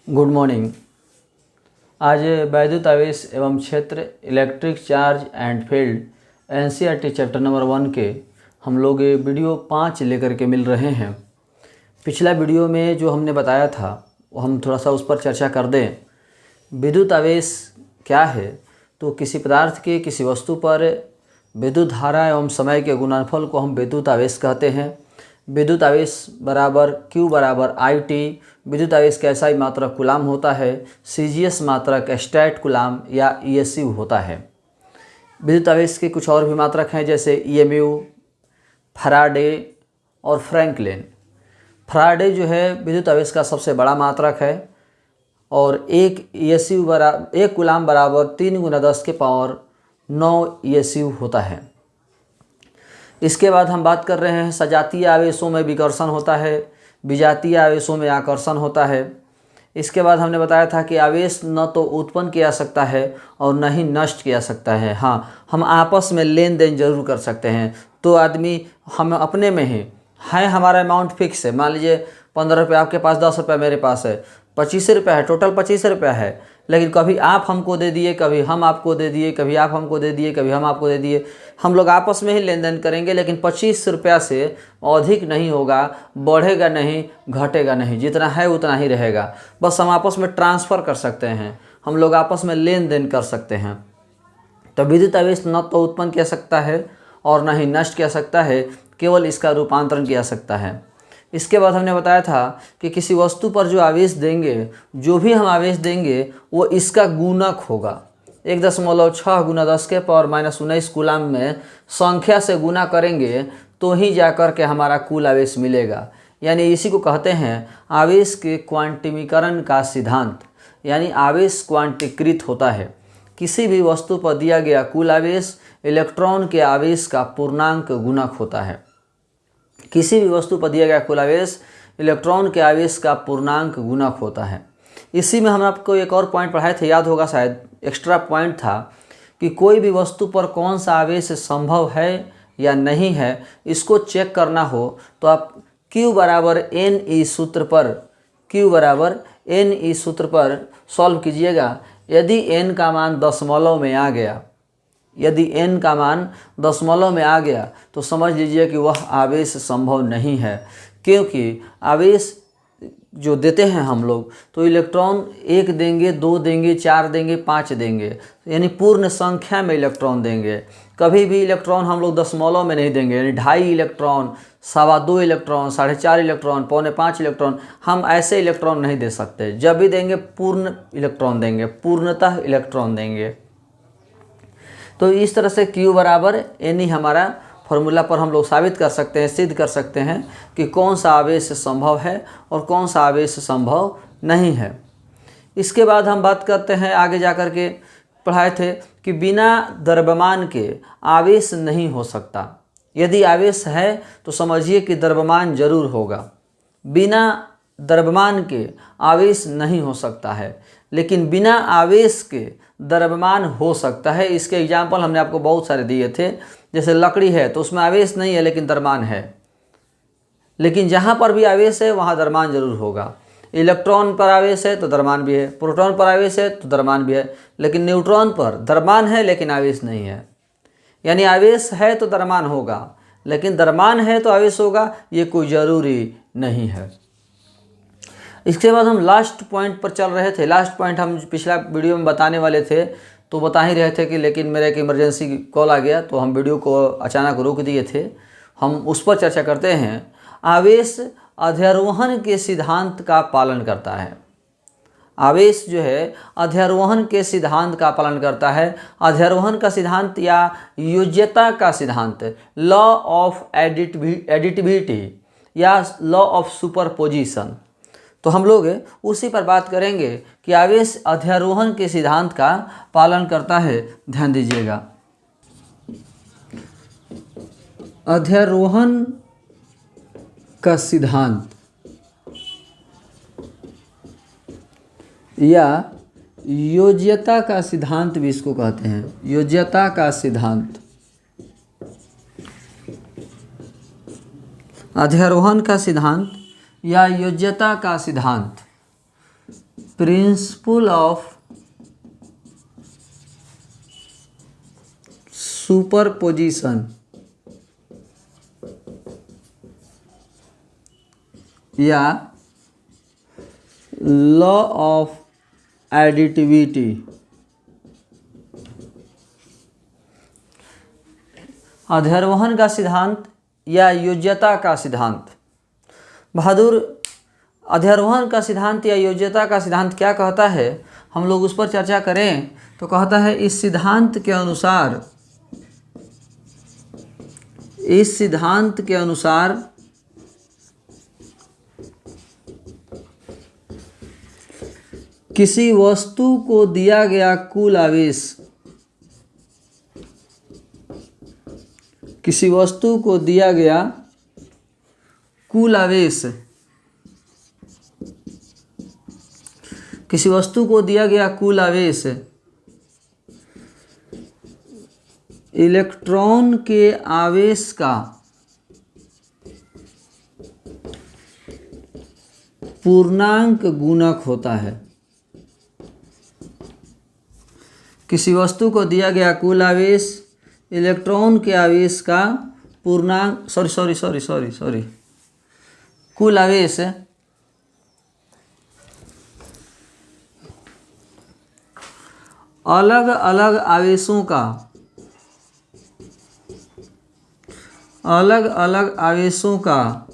Good morning. आज वैद्युत आवेश एवं क्षेत्र electric charge and field NCERT chapter number 1 के हम लोग वीडियो 5 लेकर के मिल रहे हैं। पिछला वीडियो में जो हमने बताया था वो हम थोड़ा सा उस पर चर्चा कर दें। विद्युत आवेश क्या है? तो किसी पदार्थ के किसी वस्तु पर विद्युत धारा एवं समय के गुणनफल को हम विद्युत आवेश कहते हैं। विद्युत आवेश बराबर Q बराबर IT। विद्युत आवेश का SI मात्रक कूलाम होता है। CGS मात्रक स्टैट कूलाम या ESU होता है। विद्युत आवेश के कुछ और भी मात्रक हैं जैसे EMU, फैराडे और फ्रैंकलिन। फैराडे जो है विद्युत आवेश का सबसे बड़ा मात्रक है और एक कूलाम बराबर 3 × 10⁹ ESU होता है। इसके बाद हम बात कर रहे हैं सजातीय आवेशों में विकर्षण होता है, विजातीय आवेशों में आकर्षण होता है। इसके बाद हमने बताया था कि आवेश न तो उत्पन्न किया जा सकता है और न ही नष्ट किया जा सकता है। हाँ, हम आपस में लेन देन जरूर कर सकते हैं। तो आदमी हम अपने में ही है, हमारा अमाउंट फिक्स है। मान लीजिए 15 रुपये आपके पास, 10 रुपये मेरे पास है, 25 रुपये है, टोटल 25 रुपये है। लेकिन कभी आप हमको दे दिए, कभी हम आपको दे दिए, कभी आप हमको दे दिए, कभी हम आपको दे दिए। हम लोग आपस में ही लेन देन करेंगे, लेकिन 25 रुपया से अधिक नहीं होगा, बढ़ेगा नहीं, घटेगा नहीं, जितना है उतना ही रहेगा। बस हम आपस में ट्रांसफ़र कर सकते हैं, हम लोग आपस में लेन देन कर सकते हैं। तो विद्युत आवेश न तो उत्पन्न किया सकता है और न ही नष्ट किया सकता है, केवल इसका रूपांतरण किया सकता है। इसके बाद हमने बताया था कि किसी वस्तु पर जो आवेश देंगे, जो भी हम आवेश देंगे वो इसका गुणक होगा। 1.6 × 10⁻⁻19 कूलाम में संख्या से गुना करेंगे तो ही जाकर के हमारा कुल आवेश मिलेगा। यानी इसी को कहते हैं आवेश के क्वांटिमीकरण का सिद्धांत। यानी आवेश क्वांटीकृत होता है। किसी भी वस्तु पर दिया गया कुल आवेश इलेक्ट्रॉन के आवेश का पूर्णांक गुणक होता है। किसी भी वस्तु पर दिया गया कुल आवेश इलेक्ट्रॉन के आवेश का पूर्णांक गुणक होता है। इसी में हम आपको एक और पॉइंट पढ़ाए थे, याद होगा शायद, एक्स्ट्रा पॉइंट था कि कोई भी वस्तु पर कौन सा आवेश संभव है या नहीं है, इसको चेक करना हो तो आप Q बराबर NE सूत्र पर सॉल्व कीजिएगा। यदि n का मान दशमलव में आ गया, तो समझ लीजिए कि वह आवेश संभव नहीं है। क्योंकि आवेश जो देते हैं हम लोग, तो इलेक्ट्रॉन 1 देंगे, 2 देंगे, 4 देंगे, 5 देंगे, यानी पूर्ण संख्या में इलेक्ट्रॉन देंगे। कभी भी इलेक्ट्रॉन हम लोग दशमलव में नहीं देंगे, यानी 2.5 इलेक्ट्रॉन, 2.25 इलेक्ट्रॉन, 4.5 इलेक्ट्रॉन, 4.25 इलेक्ट्रॉन, हम ऐसे इलेक्ट्रॉन नहीं दे सकते। जब भी देंगे पूर्ण इलेक्ट्रॉन देंगे, पूर्णतः इलेक्ट्रॉन देंगे। तो इस तरह से Q बराबर NE हमारा फॉर्मूला पर हम लोग साबित कर सकते हैं, सिद्ध कर सकते हैं कि कौन सा आवेश संभव है और कौन सा आवेश संभव नहीं है। इसके बाद हम बात करते हैं, आगे जाकर के पढ़ाए थे कि बिना द्रव्यमान के आवेश नहीं हो सकता। यदि आवेश है तो समझिए कि द्रव्यमान जरूर होगा। बिना द्रव्यमान के आवेश नहीं हो सकता है, लेकिन बिना आवेश के द्रव्यमान हो सकता है। इसके एग्जाम्पल हमने आपको बहुत सारे दिए थे। जैसे लकड़ी है तो उसमें आवेश नहीं है लेकिन द्रव्यमान है, लेकिन जहाँ पर भी आवेश है वहाँ द्रव्यमान जरूर होगा। इलेक्ट्रॉन पर आवेश है तो द्रव्यमान भी है, प्रोटॉन पर आवेश है तो द्रव्यमान भी है, लेकिन न्यूट्रॉन पर द्रव्यमान है लेकिन आवेश नहीं है। यानी आवेश है तो द्रव्यमान होगा, लेकिन द्रव्यमान है तो आवेश होगा, ये कोई ज़रूरी नहीं है। इसके बाद हम लास्ट पॉइंट पर चल रहे थे। लास्ट पॉइंट हम पिछला वीडियो में बताने वाले थे, तो बता ही रहे थे कि लेकिन मेरा एक इमरजेंसी कॉल आ गया तो हम वीडियो को अचानक रोक दिए थे। हम उस पर चर्चा करते हैं। आवेश अध्यारोहण के सिद्धांत का पालन करता है। आवेश जो है अध्यारोहण के सिद्धांत का पालन करता है। अध्यारोहण का सिद्धांत या योज्यता का सिद्धांत, लॉ ऑफ एडिटिविटी या लॉ ऑफ सुपरपोजिशन। तो हम लोग उसी पर बात करेंगे कि आवेश अध्यारोहण के सिद्धांत का पालन करता है। ध्यान दीजिएगा, अध्यारोहण का सिद्धांत या योज्यता का सिद्धांत भी इसको कहते हैं। योज्यता का सिद्धांत, अध्यारोहण का सिद्धांत या योज्यता का सिद्धांत प्रिंसिपल ऑफ सुपरपोजिशन या लॉ ऑफ एडिटिविटी। अध्यारोहण का सिद्धांत या योज्यता का सिद्धांत। बहादुर, अध्यारोहण का सिद्धांत या योज्यता का सिद्धांत क्या कहता है, हम लोग उस पर चर्चा करें तो कहता है इस सिद्धांत के अनुसार किसी वस्तु को दिया गया कुल आवेश, किसी वस्तु को दिया गया कुल आवेश, किसी वस्तु को दिया गया कुल आवेश इलेक्ट्रॉन के आवेश का पूर्णांक गुणक होता है। किसी वस्तु को दिया गया कुल आवेश इलेक्ट्रॉन के आवेश का पूर्णांक कुल आवेश अलग अलग आवेशों का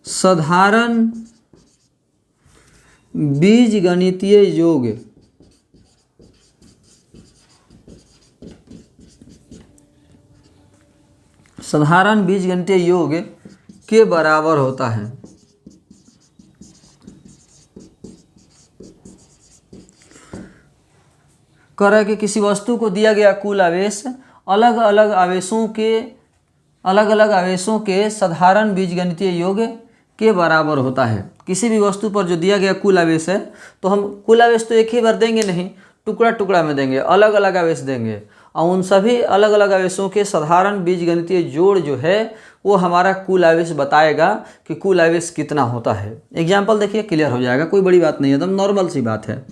साधारण बीजगणितीय योग के बराबर होता है। कह रहा है कि किसी वस्तु को दिया गया कुल आवेश अलग अलग आवेशों के साधारण बीजगणितीय योग के बराबर होता है। किसी भी वस्तु पर जो दिया गया कुल आवेश है, तो हम कुल आवेश तो एक ही बार देंगे नहीं, टुकड़ा टुकड़ा में देंगे, अलग अलग आवेश देंगे, और उन सभी अलग अलग आवेशों के साधारण बीजगणितीय जोड़ जो है वो हमारा कुल आवेश बताएगा कि कुल आवेश कितना होता है। एग्जाम्पल देखिए, क्लियर हो जाएगा, कोई बड़ी बात नहीं है, एकदम नॉर्मल सी बात है।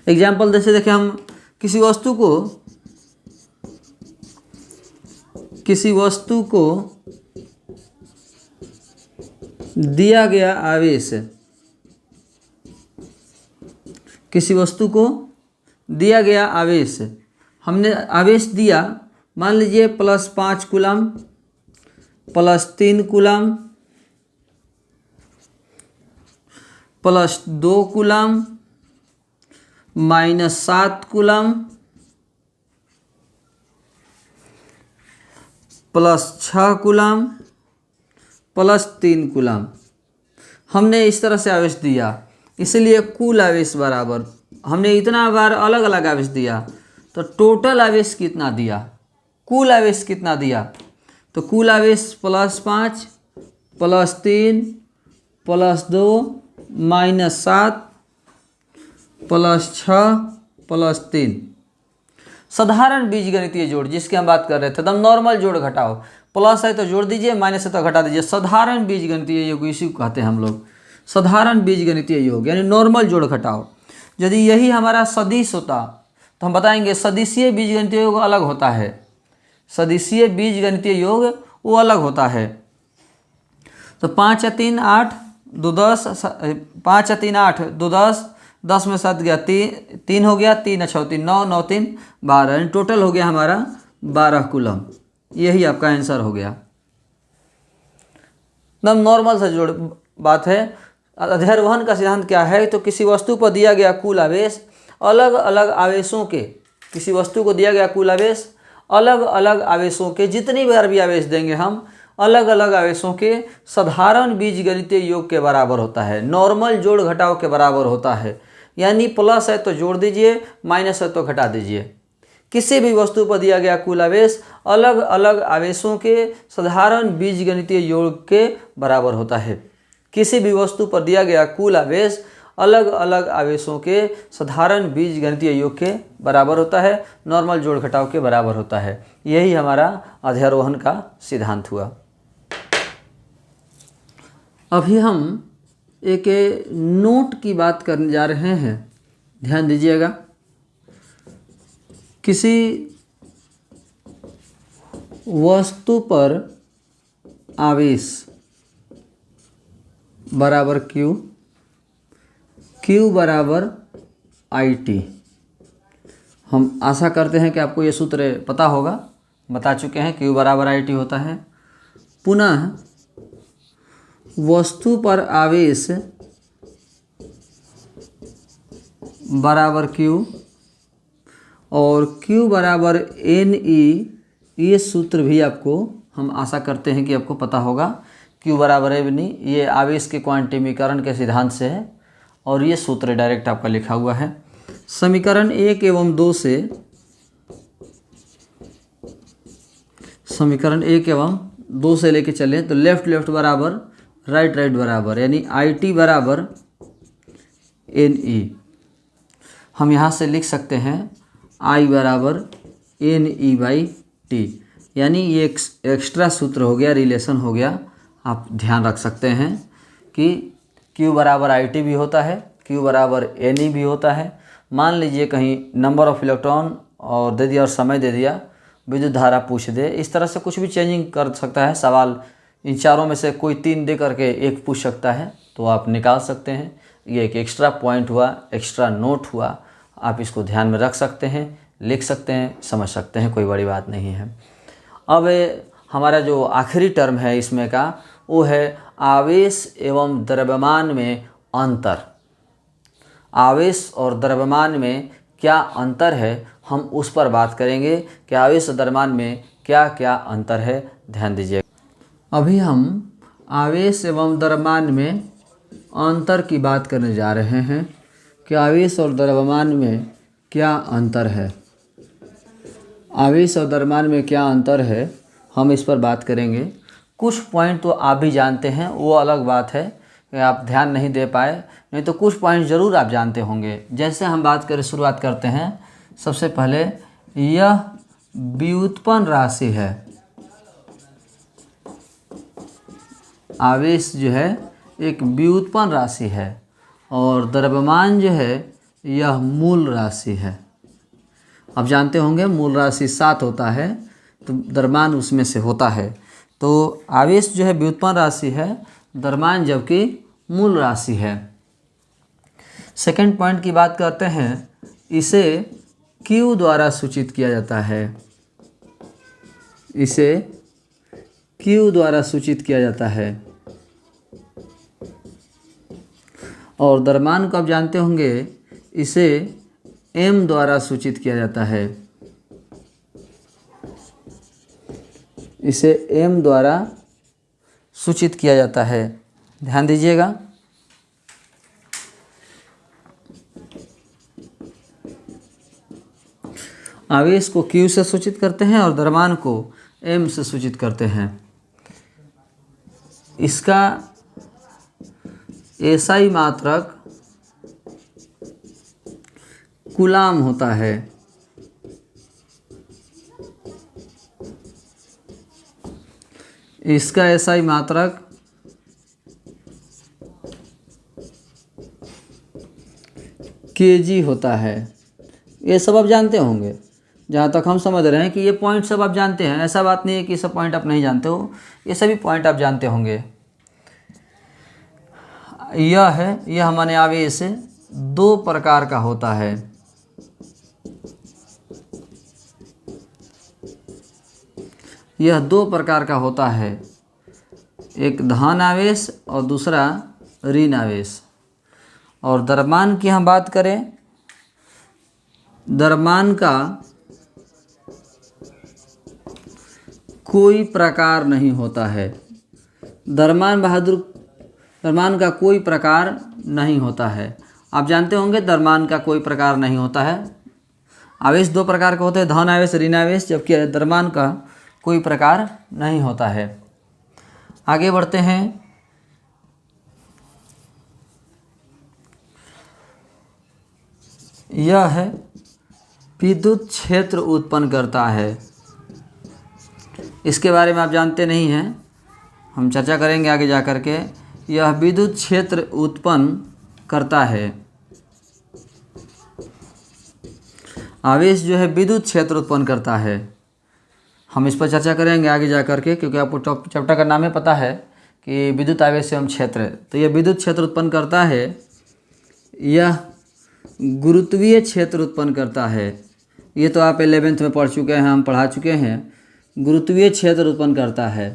एग्जाम्पल जैसे देखिए, हम किसी वस्तु को दिया गया आवेश, किसी वस्तु को दिया गया आवेश, हमने आवेश दिया, मान लीजिए +5 coulomb, +3 coulomb, +2 coulomb, -7 coulomb, +6 coulomb, +3 coulomb. हमने इस तरह से आवेश दिया, इसलिए कुल आवेश बराबर, हमने इतना बार अलग अलग आवेश दिया तो टोटल आवेश कितना दिया, कुल आवेश कितना दिया, तो कुल आवेश +5 +3 +2 -7 +6 +3 साधारण बीजगणितीय जोड़ जिसकी हम बात कर रहे थे, एकदम नॉर्मल जोड़ घटाओ, प्लस है तो जोड़ दीजिए, माइनस है तो घटा दीजिए, साधारण बीजगणितीय योग इसी को कहते हैं हम लोग, साधारण बीजगणितीय योग यानी नॉर्मल जोड़ घटाओ। यदि यही हमारा सदिश होता तो हम बताएंगे सदिशीय बीजगणितीय योग अलग होता है, सदिशीय बीजगणितीय योग वो अलग होता है। तो 5 या 3 8 2 10, 5 या 3 8 2 10, 10 में 7 गया 3 हो गया, 3 6 3 9 9 3 12, टोटल हो गया हमारा 12 कूलम। यही आपका आंसर हो गया, एकदम नॉर्मल सा जोड़ बात है। अध्यारोहण का सिद्धांत क्या है, तो किसी वस्तु पर दिया गया कुल आवेश अलग अलग आवेशों के, किसी वस्तु को दिया गया कुल आवेश अलग अलग आवेशों के, जितनी बार भी आवेश देंगे हम अलग अलग आवेशों के साधारण बीजगणितीय योग के बराबर होता है, नॉर्मल जोड़ घटाव के बराबर होता है। यानी प्लस है तो जोड़ दीजिए, माइनस है तो घटा दीजिए। किसी भी वस्तु पर दिया गया कुल आवेश अलग अलग आवेशों के साधारण बीजगणितीय योग के बराबर होता है। किसी भी वस्तु पर दिया गया कुल आवेश अलग अलग आवेशों के साधारण बीजगणितीय योग के बराबर होता है, नॉर्मल जोड़ घटाव के बराबर होता है। यही हमारा अध्यारोहण का सिद्धांत हुआ। अभी हम एक नोट की बात करने जा रहे हैं, ध्यान दीजिएगा। किसी वस्तु पर आवेश बराबर Q, Q बराबर IT। हम आशा करते हैं कि आपको ये सूत्र पता होगा, बता चुके हैं। Q बराबर IT होता है। पुनः वस्तु पर आवेश बराबर Q और Q बराबर NE, ये सूत्र भी आपको हम आशा करते हैं कि आपको पता होगा। Q बराबर NE ये आवेश के क्वांटिमीकरण के सिद्धांत से है और ये सूत्र डायरेक्ट आपका लिखा हुआ है। समीकरण 1 एवं 2 से, समीकरण 1 एवं 2 से लेके चलें तो लेफ्ट लेफ्ट बराबर राइट राइट बराबर, यानी IT बराबर NE। हम यहाँ से लिख सकते हैं I बराबर NE/T, यानी ये एक एक्स्ट्रा सूत्र हो गया, रिलेशन हो गया। आप ध्यान रख सकते हैं कि Q बराबर IT भी होता है, Q बराबर NE भी होता है। मान लीजिए कहीं नंबर ऑफ इलेक्ट्रॉन और दे दिया और समय दे दिया, विद्युत धारा पूछ दे, इस तरह से कुछ भी चेंजिंग कर सकता है सवाल। इन चारों में से कोई 3 दे करके एक पूछ सकता है, तो आप निकाल सकते हैं। ये एक एक्स्ट्रा पॉइंट हुआ, एक्स्ट्रा नोट हुआ। आप इसको ध्यान में रख सकते हैं, लिख सकते हैं, समझ सकते हैं, कोई बड़ी बात नहीं है। अब हमारा जो आखिरी टर्म है इसमें का, वो है आवेश एवं द्रव्यमान में अंतर। आवेश और द्रव्यमान में क्या अंतर है, हम उस पर बात करेंगे कि आवेश और द्रव्यमान में क्या क्या अंतर है। ध्यान दीजिए। अभी हम आवेश एवं द्रव्यमान में अंतर की बात करने जा रहे हैं कि आवेश और द्रव्यमान में क्या अंतर है। आवेश और द्रव्यमान में क्या अंतर है, हम इस पर बात करेंगे। कुछ पॉइंट तो आप भी जानते हैं, वो अलग बात है कि आप ध्यान नहीं दे पाए, नहीं तो कुछ पॉइंट ज़रूर आप जानते होंगे। जैसे हम बात करें, शुरुआत करते हैं। सबसे पहले यह व्युत्पन्न राशि है। आवेश जो है एक व्युत्पन्न राशि है और द्रव्यमान जो है यह मूल राशि है। आप जानते होंगे मूल राशि 7 होता है, तो द्रव्यमान उसमें से होता है। तो आवेश जो है व्युत्पन्न राशि है, द्रव्यमान जबकि मूल राशि है। सेकंड पॉइंट की बात करते हैं। इसे Q द्वारा सूचित किया जाता है। इसे Q द्वारा सूचित किया जाता है। और द्रव्यमान को आप जानते होंगे, इसे M द्वारा सूचित किया जाता है। इसे M द्वारा सूचित किया जाता है। ध्यान दीजिएगा। आवेश को Q से सूचित करते हैं और द्रव्यमान को M से सूचित करते हैं। इसका SI मात्रक कूलाम होता है। इसका SI मात्रक kg होता है। ये सब आप जानते होंगे, जहाँ तक हम समझ रहे हैं कि ये पॉइंट सब आप जानते हैं। ऐसा बात नहीं है कि सब पॉइंट आप नहीं जानते हो, ये सभी पॉइंट आप जानते होंगे। यह माने आवेश 2 प्रकार का होता है। यह 2 प्रकार का होता है, एक धन आवेश और दूसरा ऋण आवेश। और द्रव्यमान की हम बात करें, द्रव्यमान का कोई प्रकार नहीं होता है। द्रव्यमान का कोई प्रकार नहीं होता है। आप जानते होंगे द्रव्यमान का कोई प्रकार नहीं होता है। आवेश 2 प्रकार के होते हैं, धन आवेश, ऋण आवेश, जबकि द्रव्यमान का कोई प्रकार नहीं होता है। आगे बढ़ते हैं। यह है विद्युत क्षेत्र उत्पन्न करता है। इसके बारे में आप जानते नहीं हैं, हम चर्चा करेंगे आगे जा कर के यह विद्युत क्षेत्र उत्पन्न करता है। आवेश जो है विद्युत क्षेत्र उत्पन्न करता है। हम इस पर चर्चा करेंगे आगे जा कर के, क्योंकि आपको चैप्टर का नाम ही पता है कि विद्युत आवेश एवं क्षेत्र। तो यह विद्युत क्षेत्र उत्पन्न करता है, यह गुरुत्वीय क्षेत्र उत्पन्न करता है। ये तो आप 11th में पढ़ चुके हैं, हम पढ़ा चुके हैं। गुरुत्वीय क्षेत्र उत्पन्न करता है।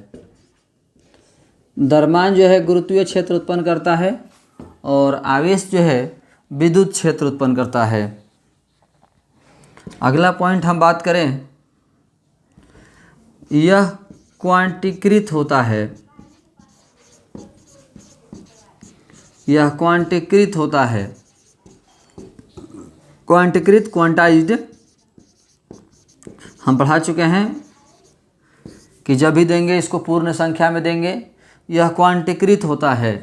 द्रव्यमान जो है गुरुत्वीय क्षेत्र उत्पन्न करता है और आवेश जो है विद्युत क्षेत्र उत्पन्न करता है। अगला पॉइंट हम बात करें, यह क्वांटीकृत होता है। यह क्वांटीकृत होता है। क्वांटीकृत, क्वांटाइज्ड हम पढ़ा चुके हैं कि जब भी देंगे इसको पूर्ण संख्या में देंगे। यह क्वांटीकृत होता है।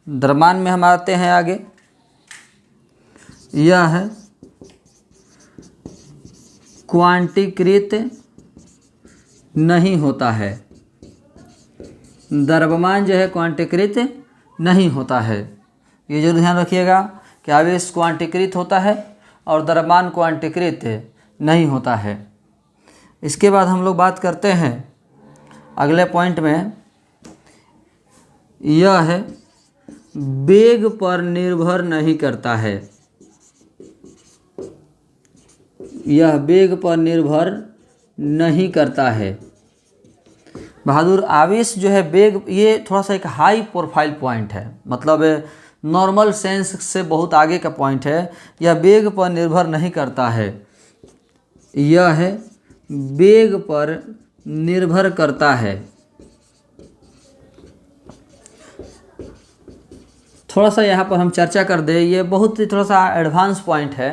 द्रव्यमान में हम आते हैं आगे। यह है क्वांटीकृत नहीं होता है। द्रव्यमान जो है क्वांटीकृत नहीं होता है। ये जरूर ध्यान रखिएगा कि आवेश क्वांटीकृत होता है और द्रव्यमान क्वांटीकृत नहीं होता है। इसके बाद हम लोग बात करते हैं अगले पॉइंट में, यह है वेग पर निर्भर नहीं करता है। यह वेग पर निर्भर नहीं करता है। बहादुर, आवेश जो है वेग, ये थोड़ा सा एक हाई प्रोफाइल पॉइंट है, मतलब नॉर्मल सेंस से बहुत आगे का पॉइंट है। यह वेग पर निर्भर नहीं करता है। यह है वेग पर निर्भर करता है। थोड़ा सा यहाँ पर हम चर्चा कर दें, ये बहुत ही थोड़ा सा एडवांस पॉइंट है।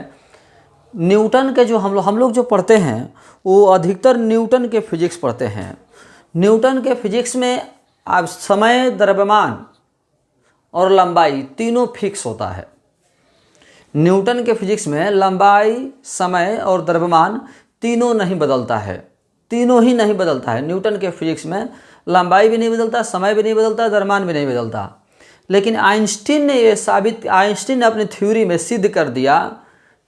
न्यूटन के जो हम लोग जो पढ़ते हैं वो अधिकतर न्यूटन के फिजिक्स पढ़ते हैं। न्यूटन के फिजिक्स में अब समय, द्रव्यमान और लंबाई तीनों फिक्स होता है। न्यूटन के फिजिक्स में लंबाई, समय और द्रव्यमान तीनों नहीं बदलता है। तीनों ही नहीं बदलता है। न्यूटन के फिजिक्स में लंबाई भी नहीं बदलता, समय भी नहीं बदलता, द्रव्यमान भी नहीं बदलता। लेकिन आइंस्टीन ने अपनी थ्योरी में सिद्ध कर दिया,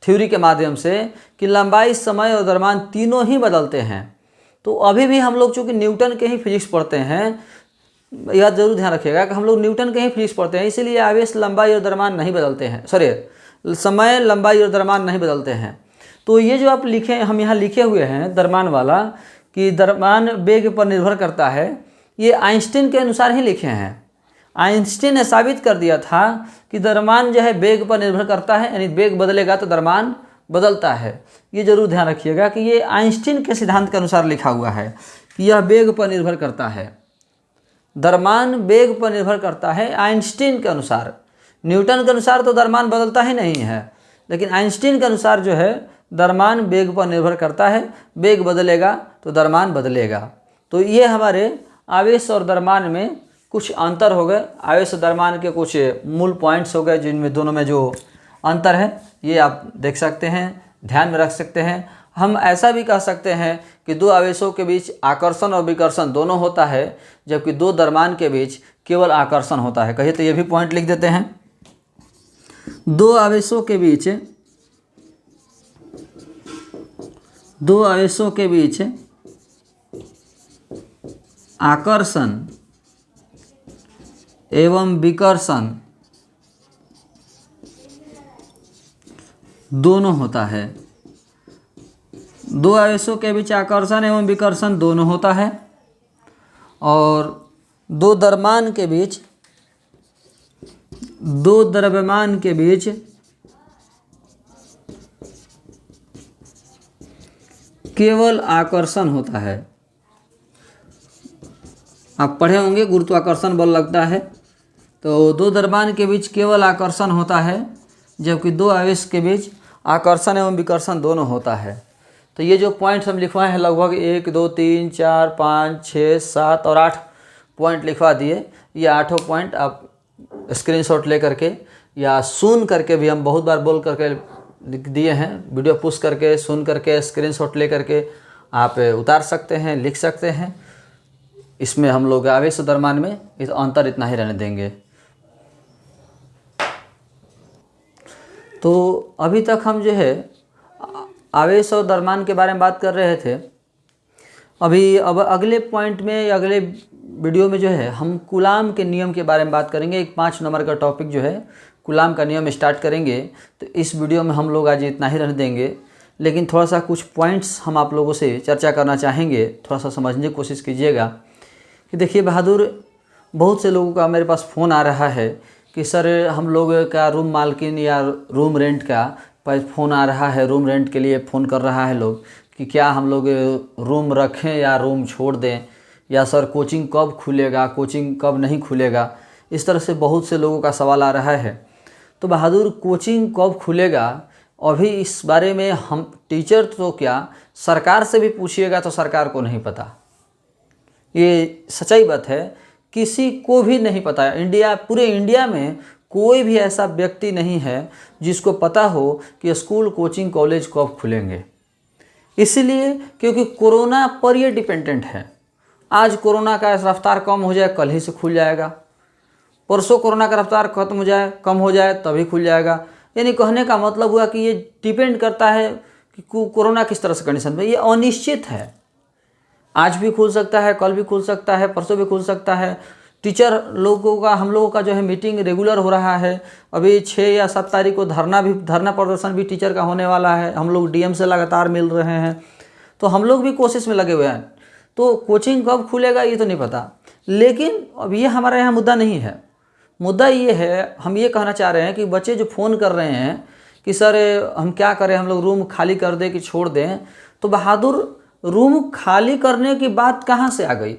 थ्योरी के माध्यम से, कि लंबाई, समय और द्रव्यमान तीनों ही बदलते हैं। तो अभी भी हम लोग चूँकि न्यूटन के ही फिजिक्स पढ़ते हैं, यह जरूर ध्यान रखिएगा कि हम लोग न्यूटन के ही फिजिक्स पढ़ते हैं, इसीलिए आवेश, लंबाई और द्रव्यमान नहीं बदलते हैं। समय, लंबाई और द्रव्यमान नहीं बदलते हैं। तो ये जो आप लिखे, हम यहाँ लिखे हुए हैं द्रव्यमान वाला, कि द्रव्यमान वेग पर निर्भर करता है, ये आइंस्टीन के अनुसार ही लिखे हैं। आइंस्टीन ने साबित कर दिया था कि द्रव्यमान जो है वेग पर निर्भर करता है, यानी वेग बदलेगा तो द्रव्यमान बदलता है। ये जरूर ध्यान रखिएगा कि ये आइंस्टीन के सिद्धांत के अनुसार लिखा हुआ है कि यह वेग पर निर्भर करता है। द्रव्यमान वेग पर निर्भर करता है आइंस्टीन के अनुसार। न्यूटन के अनुसार तो द्रव्यमान बदलता ही नहीं है, लेकिन आइंस्टीन के अनुसार जो है द्रव्यमान वेग पर निर्भर करता है। वेग बदलेगा तो द्रव्यमान बदलेगा। तो ये हमारे आवेश और द्रव्यमान में कुछ अंतर हो गए। आवेश और द्रव्यमान के कुछ मूल पॉइंट्स हो गए, जिनमें दोनों में जो अंतर है ये आप देख सकते हैं, ध्यान में रख सकते हैं। हम ऐसा भी कह सकते हैं कि दो आवेशों के बीच आकर्षण और विकर्षण दोनों होता है, जबकि दो द्रव्यमान के बीच केवल आकर्षण होता है। कहिए तो ये भी पॉइंट लिख देते हैं। दो आवेशों के बीच आकर्षण एवं विकर्षण दोनों होता है। दो आवेशों के बीच आकर्षण एवं विकर्षण दोनों होता है, और दो द्रव्यमान के बीच केवल आकर्षण होता है। आप पढ़े होंगे गुरुत्वाकर्षण बल लगता है, तो दो द्रव्यमान के बीच केवल आकर्षण होता है, जबकि दो आवेश के बीच आकर्षण एवं विकर्षण दोनों होता है। तो ये जो पॉइंट्स हम लिखवाए हैं, लगभग 1 2 3 4 5 6 7 और 8 पॉइंट लिखवा दिए। ये 8 पॉइंट आप स्क्रीनशॉट ले करके या सुन करके भी, हम बहुत बार बोल करके लिख दिए हैं, वीडियो पुश करके, सुन करके, स्क्रीनशॉट ले करके आप उतार सकते हैं, लिख सकते हैं। इसमें हम लोग आवेश और द्रव्यमान में इस अंतर इतना ही रहने देंगे। तो अभी तक हम जो है आवेश और द्रव्यमान के बारे में बात कर रहे थे। अब अगले पॉइंट में या अगले वीडियो में जो है हम कूलाम के नियम के बारे में बात करेंगे। एक 5 नंबर का टॉपिक जो है कूलाम का नियम स्टार्ट करेंगे। तो इस वीडियो में हम लोग आज इतना ही रहने देंगे, लेकिन थोड़ा सा कुछ पॉइंट्स हम आप लोगों से चर्चा करना चाहेंगे। थोड़ा सा समझने की कोशिश कीजिएगा कि देखिए बहादुर, बहुत से लोगों का मेरे पास फ़ोन आ रहा है कि सर हम लोग का रूम मालकिन या रूम रेंट का फ़ोन आ रहा है, रूम रेंट के लिए फ़ोन कर रहा है लोग कि क्या हम लोग रूम रखें या रूम छोड़ दें, या सर कोचिंग कब खुलेगा, कोचिंग कब नहीं खुलेगा। इस तरह से बहुत से लोगों का सवाल आ रहा है। तो बहादुर, कोचिंग कब खुलेगा अभी इस बारे में हम टीचर तो क्या सरकार से भी पूछिएगा तो सरकार को नहीं पता। ये सच्चाई बात है, किसी को भी नहीं पता। पूरे इंडिया में कोई भी ऐसा व्यक्ति नहीं है जिसको पता हो कि स्कूल, कोचिंग, कॉलेज कब खुलेंगे। इसीलिए क्योंकि कोरोना पर ये डिपेंडेंट है। आज कोरोना का रफ्तार कम हो जाए, कल ही से खुल जाएगा। परसों कोरोना का रफ्तार खत्म हो जाए, कम हो जाए, तभी खुल जाएगा। यानी कहने का मतलब हुआ कि ये डिपेंड करता है कि कोरोना किस तरह से कंडीशन में। ये अनिश्चित है, आज भी खुल सकता है, कल भी खुल सकता है, परसों भी खुल सकता है। टीचर लोगों का, हम लोगों का जो है मीटिंग रेगुलर हो रहा है। अभी 6 या 7 तारीख को धरना प्रदर्शन भी टीचर का होने वाला है। हम लोग डीएम से लगातार मिल रहे हैं, तो हम लोग भी कोशिश में लगे हुए हैं। तो कोचिंग कब खुलेगा ये तो नहीं पता, लेकिन अब ये हमारे यहाँ मुद्दा नहीं है। मुद्दा ये है, हम ये कहना चाह रहे हैं कि बच्चे जो फ़ोन कर रहे हैं कि सर हम क्या करें, हम लोग रूम खाली कर दें कि छोड़ दें। तो बहादुर, रूम खाली करने की बात कहाँ से आ गई?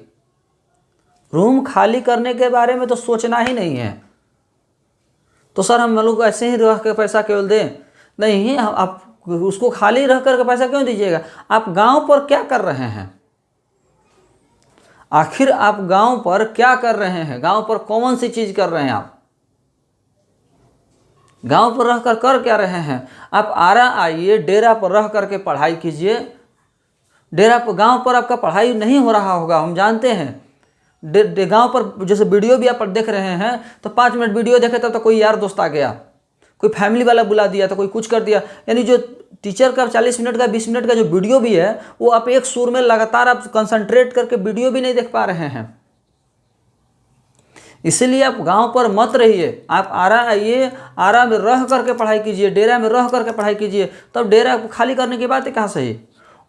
रूम खाली करने के बारे में तो सोचना ही नहीं है। तो सर हम लोग ऐसे ही रह के पैसा केवल दें? नहीं, आप उसको खाली रह कर के पैसा क्यों दीजिएगा? आप गांव पर क्या कर रहे हैं? आखिर आप गांव पर क्या कर रहे हैं? गांव पर कौन सी चीज कर रहे हैं? आप गांव पर रहकर कर क्या रहे हैं? आप आरा आइए, डेरा पर रह करके पढ़ाई कीजिए। डेरा पर, गांव पर आपका पढ़ाई नहीं हो रहा होगा, हम जानते हैं। गांव पर जैसे वीडियो भी आप देख रहे हैं तो 5 मिनट वीडियो देखे तब तो कोई यार दोस्त आ गया, कोई फैमिली वाला बुला दिया, तो कोई कुछ कर दिया। यानी जो टीचर का 40 मिनट का, 20 मिनट का जो वीडियो भी है वो आप एक सुर में लगातार आप कंसंट्रेट करके वीडियो भी नहीं देख पा रहे हैं। इसीलिए आप गांव पर मत रहिए, आप आरा आइए, आरा में रह करके पढ़ाई कीजिए, डेरा में रह करके पढ़ाई कीजिए। तब डेरा खाली करने की बात है कहाँ सही?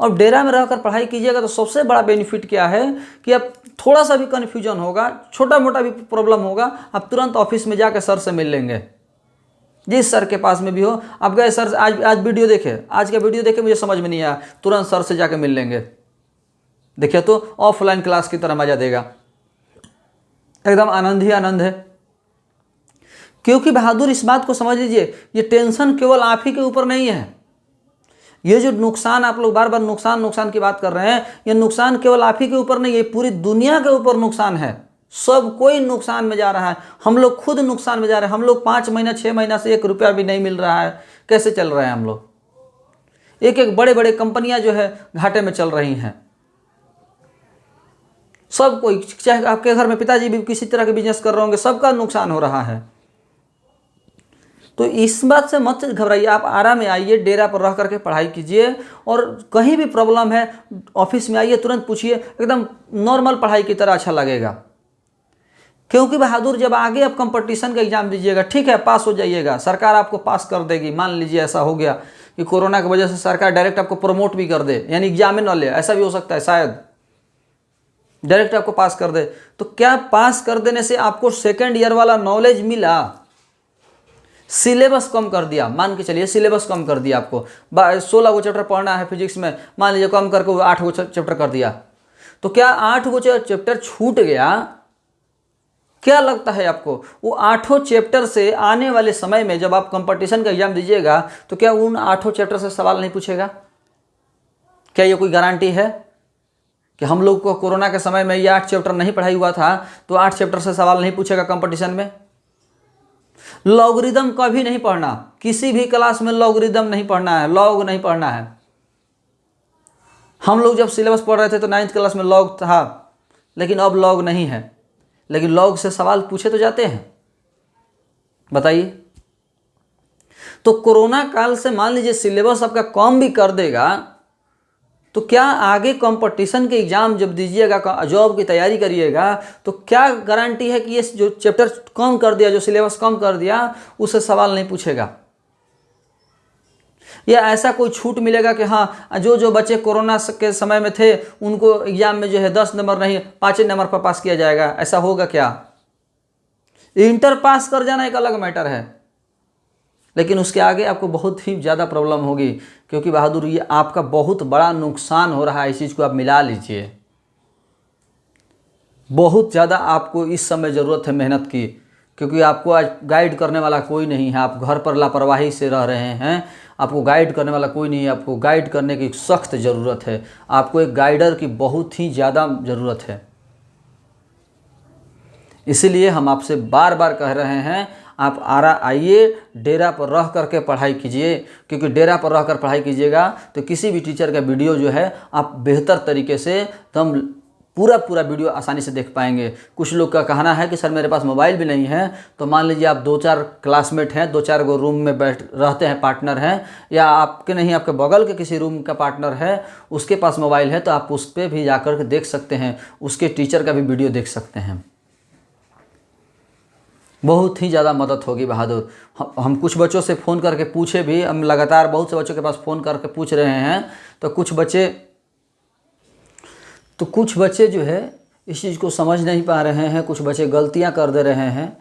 और डेरा में रहकर पढ़ाई कीजिएगा तो सबसे बड़ा बेनिफिट क्या है कि आप थोड़ा सा भी कन्फ्यूजन होगा, छोटा मोटा भी प्रॉब्लम होगा, आप तुरंत ऑफिस में जाकर सर से मिल लेंगे। जिस सर के पास में भी हो, आप गए सर आज वीडियो देखे, आज का वीडियो देखे मुझे समझ में नहीं आया, तुरंत सर से जाकर मिल लेंगे। देखिए तो ऑफलाइन क्लास की तरह मजा देगा, एकदम आनंद ही आनंद है। क्योंकि बहादुर, इस बात को समझ लीजिए, ये टेंशन केवल आप ही के ऊपर नहीं है। ये जो नुकसान, आप लोग बार बार नुकसान की बात कर रहे हैं, ये नुकसान केवल आप ही के ऊपर नहीं है, पूरी दुनिया के ऊपर नुकसान है। सब कोई नुकसान में जा रहा है, हम लोग खुद नुकसान में जा रहे हैं। हम लोग 5 महीना 6 महीना से 1 रुपया भी नहीं मिल रहा है, कैसे चल रहे हैं हम लोग? एक बड़े बड़े कंपनियां जो है घाटे में चल रही हैं। सब कोई, चाहे आपके घर में पिताजी भी किसी तरह के बिजनेस कर रहे होंगे, सबका नुकसान हो रहा है। तो इस बात से मत घबराइए, आप आराम में आइए, डेरा पर रह करके पढ़ाई कीजिए। और कहीं भी प्रॉब्लम है ऑफिस में आइए, तुरंत पूछिए, एकदम नॉर्मल पढ़ाई की तरह अच्छा लगेगा। क्योंकि बहादुर, जब आगे आप कंपटीशन का एग्जाम दीजिएगा, ठीक है पास हो जाइएगा, सरकार आपको पास कर देगी। मान लीजिए ऐसा हो गया कि कोरोना की वजह से सरकार डायरेक्ट आपको प्रमोट भी कर दे, यानी एग्जाम में न ले, ऐसा भी हो सकता है, शायद डायरेक्ट आपको पास कर दे। तो क्या पास कर देने से आपको सेकेंड ईयर वाला नॉलेज मिला? सिलेबस कम कर दिया, मान के चलिए सिलेबस कम कर दिया, आपको 16 गो चैप्टर पढ़ना है फिजिक्स में, मान लीजिए कम करके 8 गो चैप्टर कर दिया। तो क्या 8 गो चैप्टर छूट गया? क्या लगता है आपको वो 8 चैप्टर से आने वाले समय में जब आप कंपटीशन का एग्जाम दीजिएगा तो क्या उन 8 चैप्टर से सवाल नहीं पूछेगा? क्या ये कोई गारंटी है कि हम लोग को कोरोना के समय में ये 8 चैप्टर नहीं पढ़ाई हुआ था तो 8 चैप्टर से सवाल नहीं पूछेगा कंपटीशन में? लॉगरिदम कभी नहीं पढ़ना, किसी भी क्लास में लॉगरिदम नहीं पढ़ना है, लॉग नहीं पढ़ना है। हम लोग जब सिलेबस पढ़ रहे थे तो 9th क्लास में लॉग था, लेकिन अब लॉग नहीं है, लेकिन लॉग से सवाल पूछे तो जाते हैं। बताइए, तो कोरोना काल से मान लीजिए सिलेबस आपका कम भी कर देगा, तो क्या आगे कंपटीशन के एग्जाम जब दीजिएगा, जॉब की तैयारी करिएगा, तो क्या गारंटी है कि ये जो चैप्टर कम कर दिया, जो सिलेबस कम कर दिया, उससे सवाल नहीं पूछेगा? या ऐसा कोई छूट मिलेगा कि हाँ, जो बच्चे कोरोना के समय में थे उनको एग्जाम में जो है 10 नंबर नहीं 5 नंबर पर पास किया जाएगा? ऐसा होगा क्या? इंटर पास कर जाना एक अलग मैटर है, लेकिन उसके आगे आपको बहुत ही ज़्यादा प्रॉब्लम होगी, क्योंकि बहादुर ये आपका बहुत बड़ा नुकसान हो रहा है। इस चीज़ को आप मिला लीजिए। बहुत ज़्यादा आपको इस समय ज़रूरत है मेहनत की, क्योंकि आपको आज गाइड करने वाला कोई नहीं है। आप घर पर लापरवाही से रह रहे हैं, आपको गाइड करने वाला कोई नहीं है। आपको गाइड करने की सख्त ज़रूरत है। आपको एक गाइडर की बहुत ही ज़्यादा ज़रूरत है। इसीलिए हम आपसे बार बार कह रहे हैं, आप आरा आइए, डेरा पर रह करके पढ़ाई कीजिए, क्योंकि डेरा पर रह कर पढ़ाई कीजिएगा तो किसी भी टीचर का वीडियो जो है आप बेहतर तरीके से एकदम पूरा वीडियो आसानी से देख पाएंगे। कुछ लोग का कहना है कि सर मेरे पास मोबाइल भी नहीं है, तो मान लीजिए आप 2-4 क्लासमेट हैं, 2-4 गो रूम में बैठ रहते हैं, पार्टनर हैं, या आपके नहीं आपके बगल के किसी रूम का पार्टनर है, उसके पास मोबाइल है, तो आप उस पर भी जाकर के देख सकते हैं, उसके टीचर का भी वीडियो देख सकते हैं। बहुत ही ज़्यादा मदद होगी बहादुर। हम कुछ बच्चों से फ़ोन करके पूछे भी, हम लगातार बहुत से बच्चों के पास फ़ोन करके पूछ रहे हैं, तो कुछ बच्चे जो है इस चीज़ को समझ नहीं पा रहे हैं। कुछ बच्चे गलतियां कर दे रहे हैं,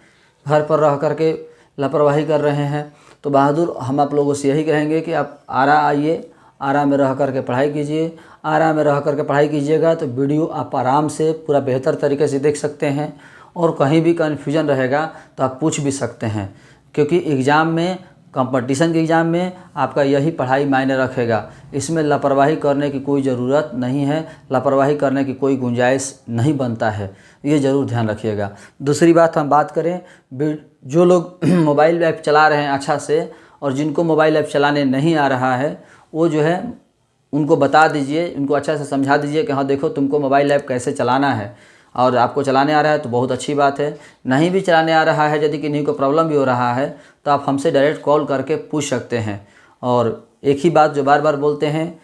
घर पर रह करके लापरवाही कर रहे हैं। तो बहादुर हम आप लोगों से यही कहेंगे कि आप आरा आइए, आरा में रह करके पढ़ाई कीजिए। आरा में रह करके पढ़ाई कीजिएगा तो वीडियो आप आराम से पूरा बेहतर तरीके से देख सकते हैं, और कहीं भी कन्फ्यूजन रहेगा तो आप पूछ भी सकते हैं, क्योंकि एग्ज़ाम में, कंपटीशन के एग्ज़ाम में आपका यही पढ़ाई मायने रखेगा। इसमें लापरवाही करने की कोई ज़रूरत नहीं है, लापरवाही करने की कोई गुंजाइश नहीं बनता है, ये ज़रूर ध्यान रखिएगा। दूसरी बात हम बात करें, जो लोग मोबाइल ऐप चला रहे हैं अच्छा से, और जिनको मोबाइल ऐप चलाने नहीं आ रहा है, वो जो है उनको बता दीजिए, उनको अच्छा से समझा दीजिए कि हाँ देखो तुमको मोबाइल ऐप कैसे चलाना है, और आपको चलाने आ रहा है तो बहुत अच्छी बात है। नहीं भी चलाने आ रहा है, यदि किन्हीं को प्रॉब्लम भी हो रहा है, तो आप हमसे डायरेक्ट कॉल करके पूछ सकते हैं। और एक ही बात जो बार बार बोलते हैं,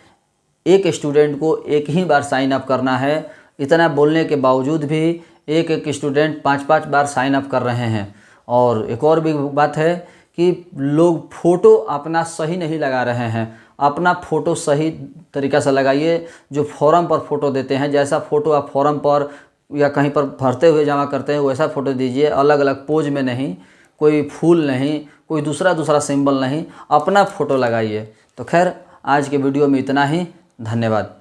एक स्टूडेंट को एक ही बार साइन अप करना है। इतना बोलने के बावजूद भी एक स्टूडेंट 5-5 बार साइन अप कर रहे हैं। और एक और भी बात है कि लोग फ़ोटो अपना सही नहीं लगा रहे हैं। अपना फ़ोटो सही तरीक़ा से लगाइए। जो फॉर्म पर फ़ोटो देते हैं, जैसा फ़ोटो आप फॉर्म पर या कहीं पर भरते हुए जमा करते हैं, वैसा फ़ोटो दीजिए। अलग अलग पोज में नहीं, कोई फूल नहीं, कोई दूसरा सिंबल नहीं, अपना फ़ोटो लगाइए। तो खैर आज के वीडियो में इतना ही। धन्यवाद।